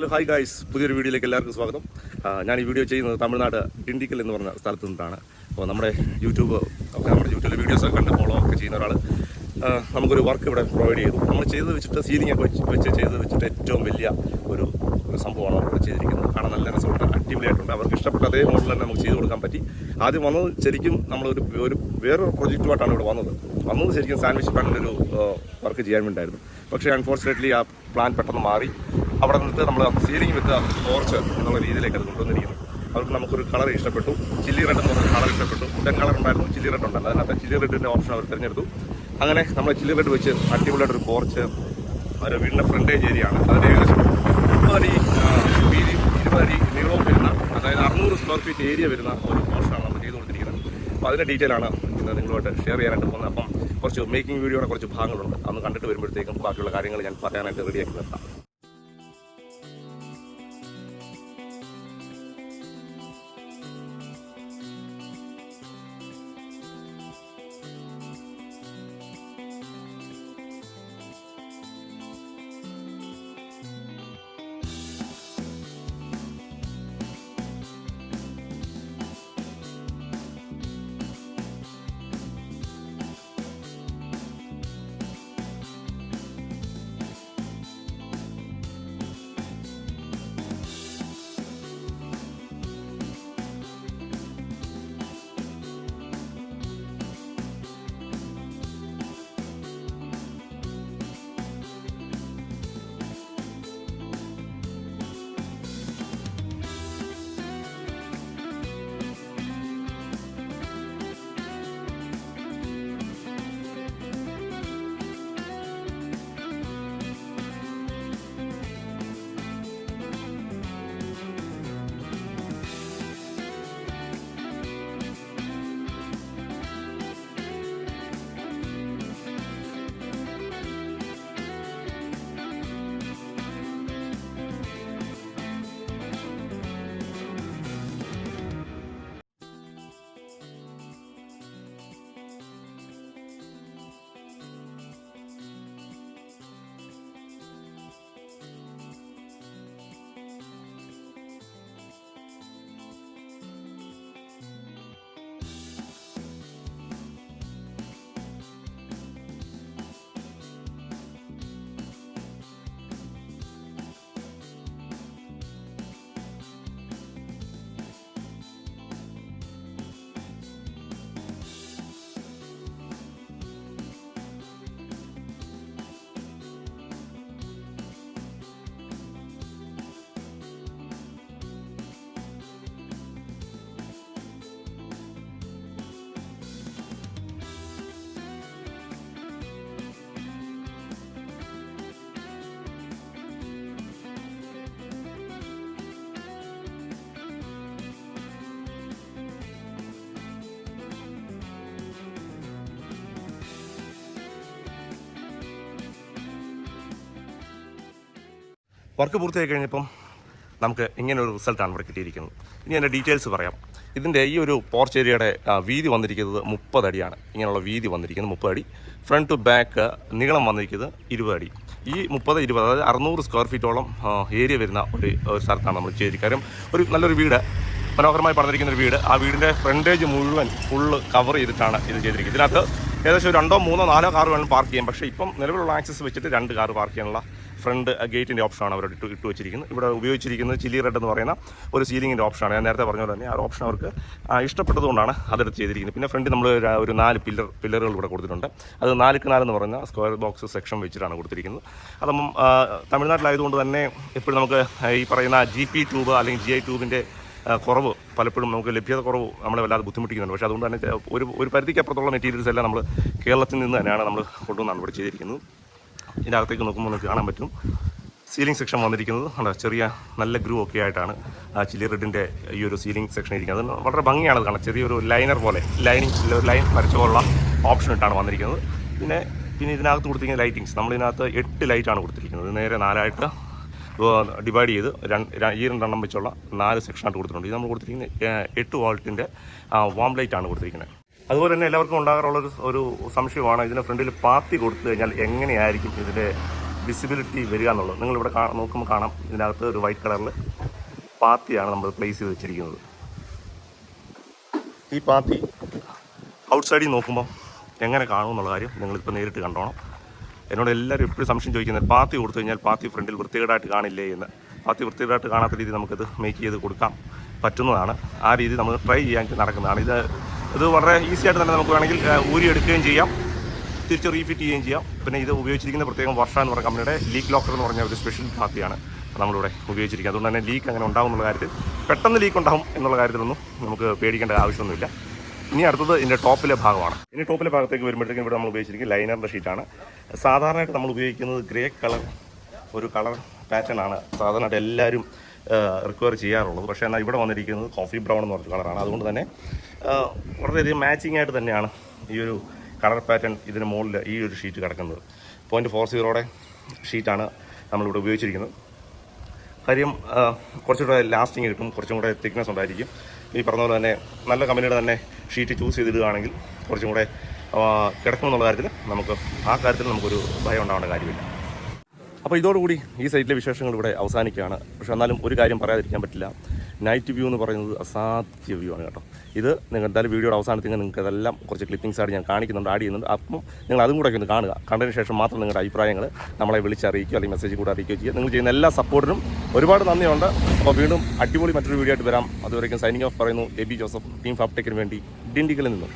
Hello hi guys, പുതിയൊരു വീഡിയോയിലേക്ക് എല്ലാവർക്കും സ്വാഗതം. ഞാൻ ഈ വീഡിയോ ചെയ്യുന്നത് തമിഴ്നാട് ഡിണ്ടിക്കൽ എന്ന് പറഞ്ഞ സ്ഥലത്ത് നിന്നാണ്. അപ്പോൾ നമ്മുടെ യൂട്യൂബിലെ വീഡിയോസൊക്കെ കണ്ട് ഫോളോ ഒക്കെ ചെയ്യുന്ന ഒരാൾ നമുക്കൊരു വർക്ക് ഇവിടെ പ്രൊവൈഡ് ചെയ്തു. നമ്മൾ ചെയ്ത് വെച്ചിട്ട് സീലിംഗ് ഒക്കെ ചെയ്ത് വെച്ചിട്ട് ഏറ്റവും വലിയ ഒരു സംഭവമാണ് ഇവിടെ ചെയ്തിരിക്കുന്നത്. കാണാൻ നല്ല രസമുണ്ട്, അടിപൊളിയായിട്ടുണ്ട്. അവർക്ക് ഇഷ്ടപ്പെട്ട അതേ മോഡൽ തന്നെ നമുക്ക് ചെയ്ത് കൊടുക്കാൻ പറ്റി. ആദ്യം വന്നത് ശരിക്കും നമ്മളൊരു വേറൊരു പ്രൊജക്റ്റുമായിട്ടാണ് ഇവിടെ വന്നത് ശരിക്കും സാൻഡ്വിച്ച് പാനിൻ്റെ ഒരു വർക്ക് ചെയ്യാൻ വേണ്ടിയായിരുന്നു. പക്ഷേ അൺഫോർച്ചുനേറ്റ്ലി ആ പ്ലാൻ പെട്ടെന്ന് മാറി. അവിടെ നിന്നിട്ട് നമ്മൾ സീലിംഗ് വിത്ത് ടോർച്ച് എന്നുള്ള രീതിയിലേക്ക് അത് കൊണ്ടുവന്നിരിക്കുന്നു. അവർക്ക് നമുക്കൊരു കളർ ഇഷ്ടപ്പെട്ടു. ചില്ലി റെഡ് എന്ന് പറഞ്ഞ കളർ ഇഷ്ടപ്പെട്ടു. ഉടൻ കളർ ഉണ്ടായിരുന്നു, ചില്ലി റെഡ് ഉണ്ടായിരുന്നു. അതിനകത്ത് ചില്ലി റെഡിൻ്റെ ഓപ്ഷൻ അവർ തിരഞ്ഞെടുത്തു. അങ്ങനെ നമ്മൾ ചില്ലി റെഡ് വെച്ച് അടിപൊളിയായിട്ടൊരു പോർച്ച് ഒരു വീടിൻ്റെ ഫ്രണ്ടേജ് ഏരിയ ആണ്. അതിന് ഏകദേശം 30 അടി വീതിയും 20 അടി നീളവും വരുന്ന, അതായത് 600 സ്ക്വയർ ഫീറ്റ് ഏരിയ വരുന്ന ഒരു പോർഷനാണ് നമ്മൾ ചെയ്ത് കൊടുത്തിരിക്കുന്നത്. അപ്പോൾ അതിൻ്റെ ഡീറ്റെയിലാണ് ഇന്ന് നിങ്ങളുമായിട്ട് ഷെയർ ചെയ്യാനായിട്ട് പോകുന്നത്. അപ്പം കുറച്ച് മേക്കിംഗ് വീഡിയോയുടെ കുറച്ച് ഭാഗങ്ങളുണ്ട്. അന്ന് കണ്ടിട്ട് വരുമ്പോഴത്തേക്കും ബാക്കിയുള്ള കാര്യങ്ങൾ ഞാൻ പറയാനായിട്ട് റെഡിയാക്കി നിർത്താം. വർക്ക് പൂർത്തിയായി കഴിഞ്ഞപ്പം നമുക്ക് ഇങ്ങനെ ഒരു റിസൾട്ടാണ് ഇവിടെ കിട്ടിയിരിക്കുന്നത്. ഇനി അതിൻ്റെ ഡീറ്റെയിൽസ് പറയാം. ഇതിൻ്റെ ഈ ഒരു പോർച്ച് ഏരിയയുടെ വീതി വന്നിരിക്കുന്നത് 30 അടിയാണ്. ഇങ്ങനെയുള്ള വീതി വന്നിരിക്കുന്നത് 30 അടി. ഫ്രണ്ട് ടു ബാക്ക് നീളം വന്നിരിക്കുന്നത് 20 അടി. ഈ 30-20 അതായത് 600 സ്ക്വയർ ഫീറ്റോളം ഏരിയ വരുന്ന ഒരു സ്ഥലത്താണ് നമ്മൾ ചെയ്തിരിക്കുന്നത്. കാര്യം ഒരു നല്ലൊരു വീട്, മനോഹരമായി പണിതിരിക്കുന്ന ഒരു വീട്. ആ വീടിൻ്റെ ഫ്രണ്ടേജ് മുഴുവൻ ഫുള്ള് കവർ ചെയ്തിട്ടാണ് ഇത് ചെയ്തിരിക്കുന്നത്. ഇതിനകത്ത് ഏകദേശം 2, 3, 4 കാർ വേണം പാർക്ക് ചെയ്യാം. പക്ഷേ ഇപ്പം നിലവിലുള്ള ആക്സസ് വെച്ചിട്ട് 2 കാർ പാർക്ക് ചെയ്യാനുള്ള ഫ്രണ്ട് ഗേറ്റിൻ്റെ ഓപ്ഷനാണ് അവർ ഇട്ട് വെച്ചിരിക്കുന്നത്. ഇവിടെ ഉപയോഗിച്ചിരിക്കുന്നത് ചില്ലി റെഡ് എന്ന് പറയുന്ന ഒരു സീലിങ്ങിൻ്റെ ഓപ്ഷനാണ്. ഞാൻ നേരത്തെ പറഞ്ഞ പോലെ തന്നെ ആ ഒരു ഓപ്ഷൻ അവർക്ക് ഇഷ്ടപ്പെട്ടതുകൊണ്ടാണ് അതെടുത്ത് ചെയ്തിരിക്കുന്നത്. പിന്നെ ഫ്രണ്ടിൽ നമ്മൾ ഒരു 4 പില്ലറുകൾ ഇവിടെ കൊടുത്തിട്ടുണ്ട്. അത് 4x4 എന്ന് പറയുന്ന സ്ക്വയർ ബോക്സ് സെക്ഷൻ വെച്ചിട്ടാണ് കൊടുത്തിരിക്കുന്നത്. അതപ്പം തമിഴ്നാട്ടിലായതുകൊണ്ട് തന്നെ എപ്പോഴും നമുക്ക് ഈ പറയുന്ന GP ട്യൂബ് അല്ലെങ്കിൽ GI ട്യൂബിൻ്റെ കുറവ് പലപ്പോഴും നമുക്ക് ലഭ്യത കുറവ് നമ്മളെ വല്ലാതെ ബുദ്ധിമുട്ടിക്കുന്നുണ്ട്. പക്ഷേ അതുകൊണ്ട് തന്നെ ഒരു പരിധിക്കപ്പുറത്തുള്ള മെറ്റീരിയൽസ് എല്ലാം നമ്മൾ കേരളത്തിൽ നിന്ന് തന്നെയാണ് നമ്മൾ കൊണ്ടുവന്നാണ് ഇവിടെ ചെയ്തിരിക്കുന്നത്. ഇതിനകത്തേക്ക് നോക്കുമ്പോൾ നമുക്ക് കാണാൻ പറ്റും സീലിംഗ് സെക്ഷൻ വന്നിരിക്കുന്നത് ചെറിയ നല്ല ഗ്രൂ ഒക്കെ ആയിട്ടാണ് ചില്ലി റെഡിൻ്റെ ഈ ഒരു സീലിംഗ് സെക്ഷൻ ഇരിക്കുന്നത്. വളരെ ഭംഗിയാണ് കാണാൻ. ചെറിയൊരു ലൈനർ പോലെ ലൈൻ വരച്ച പോലുള്ള ഓപ്ഷൻ ഇട്ടാണ് വന്നിരിക്കുന്നത്. പിന്നെ ഇതിനകത്ത് കൊടുത്തിരിക്കുന്ന ലൈറ്റിങ്സ് നമ്മളിതിനകത്ത് 8 ലൈറ്റാണ് കൊടുത്തിരിക്കുന്നത്. നേരെ 4ആയിട്ട് ഡിവൈഡ് ചെയ്ത് ഈ 2 വെച്ചുള്ള 4 സെക്ഷനായിട്ട് കൊടുത്തിട്ടുണ്ട്. ഇത് നമ്മൾ കൊടുത്തിരിക്കുന്നത് 8 വോൾട്ടിൻ്റെ വാം ലൈറ്റാണ് കൊടുത്തിരിക്കുന്നത്. അതുപോലെ തന്നെ എല്ലാവർക്കും ഉണ്ടാകാറുള്ളൊരു സംശയമാണ് ഇതിൻ്റെ ഫ്രണ്ടിൽ പാത്തി കൊടുത്തു കഴിഞ്ഞാൽ എങ്ങനെയായിരിക്കും ഇതിൻ്റെ വിസിബിലിറ്റി വരിക എന്നുള്ളത്. നിങ്ങളിവിടെ നോക്കുമ്പോൾ കാണാം, ഇതിനകത്ത് ഒരു വൈറ്റ് കളറിൽ പാത്തിയാണ് നമ്മൾ പ്ലേസ് ചെയ്ത് വെച്ചിരിക്കുന്നത്. ഈ പാത്തി ഔട്ട്സൈഡിൽ നോക്കുമ്പോൾ എങ്ങനെ കാണുമെന്നുള്ള കാര്യം നിങ്ങളിപ്പോൾ നേരിട്ട് കണ്ടോണം. എന്നോട് എല്ലാവരും എപ്പോഴും സംശയം ചോദിക്കുന്നത്, പാത്തി കൊടുത്തു കഴിഞ്ഞാൽ പാത്തി ഫ്രണ്ടിൽ വൃത്തികേടായിട്ട് കാണില്ലേ എന്ന്. പാത്തി വൃത്തികേടായിട്ട് കാണാത്ത രീതി നമുക്കിത് മേക്ക് ചെയ്ത് കൊടുക്കാൻ പറ്റുന്നതാണ്. ആ രീതി നമ്മൾ ട്രൈ ചെയ്യാൻ നടക്കുന്നതാണ്. ഇത് വളരെ ഈസി ആയിട്ട് തന്നെ നമുക്ക് വേണമെങ്കിൽ ഊരിയെടുക്കുകയും ചെയ്യാം, തിരിച്ച് റീഫിറ്റ് ചെയ്യുകയും ചെയ്യാം. പിന്നെ ഇത് ഉപയോഗിച്ചിരിക്കുന്ന പ്രത്യേകം വർഷ എന്ന് പറഞ്ഞ കമ്പനിയുടെ ലീക്ക് ലോക്കർ എന്ന് പറഞ്ഞ ഒരു സ്പെഷ്യൽ പാത്തിയാണ് നമ്മളിവിടെ ഉപയോഗിച്ചിരിക്കുന്നത്. അതുകൊണ്ട് തന്നെ ലീക്ക് അങ്ങനെ ഉണ്ടാകും എന്നുള്ള കാര്യത്തിൽ, പെട്ടെന്ന് ലീക്ക് ഉണ്ടാകും എന്നുള്ള കാര്യത്തിലൊന്നും നമുക്ക് പേടിക്കേണ്ട ആവശ്യമൊന്നുമില്ല. ഇനി അടുത്തത് ഇതിൻ്റെ ടോപ്പിലെ ഭാഗമാണ്. ഇനി ടോപ്പിലെ ഭാഗത്തേക്ക് വരുമ്പോഴത്തേക്കും ഇവിടെ നമ്മൾ ഉപയോഗിച്ചിരിക്കുന്നത് ലൈനറിൻ്റെ ഷീറ്റാണ്. സാധാരണയായിട്ട് നമ്മൾ ഉപയോഗിക്കുന്നത് ഗ്രേ കളർ ഒരു കളർ പാറ്റേൺ ആണ് സാധാരണയായിട്ട് എല്ലാവരും റിക്വയർ ചെയ്യാറുള്ളത്. പക്ഷേ എന്നാൽ ഇവിടെ വന്നിരിക്കുന്നത് കോഫി ബ്രൗൺ എന്ന് പറഞ്ഞ കളറാണ്. അതുകൊണ്ട് തന്നെ വളരെയധികം മാച്ചിങ് ആയിട്ട് തന്നെയാണ് ഈ ഒരു കളർ പാറ്റേൺ ഇതിന് മുകളിൽ ഈ ഒരു ഷീറ്റ് കിടക്കുന്നത്. 0.40 ഷീറ്റാണ് നമ്മളിവിടെ ഉപയോഗിച്ചിരിക്കുന്നത്. കാര്യം കുറച്ചുകൂടെ ലാസ്റ്റിങ് കിട്ടും, കുറച്ചും കൂടെ തിക്നെസ് ഉണ്ടായിരിക്കും. ഈ പറഞ്ഞ പോലെ തന്നെ നല്ല കമ്പനിയുടെ തന്നെ ഷീറ്റ് ചൂസ് ചെയ്തിടുകയാണെങ്കിൽ കുറച്ചും കൂടെ കിടക്കുമെന്നുള്ള കാര്യത്തിൽ നമുക്കൊരു ഭയം ഉണ്ടാവേണ്ട കാര്യമില്ല. അപ്പോൾ ഇതോടുകൂടി ഈ സൈറ്റിലെ വിശേഷങ്ങൾ ഇവിടെ അവസാനിക്കുകയാണ്. പക്ഷേ എന്നാലും ഒരു കാര്യം പറയാതിരിക്കാൻ പറ്റില്ല, നൈറ്റ് വ്യൂ എന്ന് പറയുന്നത് അസാധ്യ വ്യൂ ആണ് കേട്ടോ. ഇത് നിങ്ങൾ എന്തായാലും വീഡിയോയുടെ അവസാനത്തിൽ നിങ്ങൾക്ക് അതെല്ലാം കുറച്ച് ക്ലിപ്പിംഗ്സ് ആയിട്ട് ഞാൻ കാണിക്കുന്നുണ്ട്, ആഡ് ചെയ്യുന്നുണ്ട്. അപ്പം നിങ്ങൾ അതും കൂടെ ഒന്ന് കാണുക. കണ്ടതിന് ശേഷം മാത്രം നിങ്ങളുടെ അഭിപ്രായങ്ങൾ നമ്മളെ വിളിച്ചറിയിക്കുക, അല്ലെങ്കിൽ മെസ്സേജ് കൂടെ അറിയിക്കുകയോ ചെയ്യുക. നിങ്ങൾ ചെയ്യുന്ന എല്ലാ സപ്പോർട്ടിനും ഒരുപാട് നന്ദിയുണ്ട്. അപ്പോൾ വീണ്ടും അടിപൊളി മറ്റൊരു വീഡിയോ ആയിട്ട് വരാം. അതുവരെയും സൈനിങ് ഓഫ് പറയുന്നു എബി ജോസഫ്, ടീം ഫാപ്ടെക്കിന് വേണ്ടി ഡിണ്ടിഗലിൽ നിന്നും.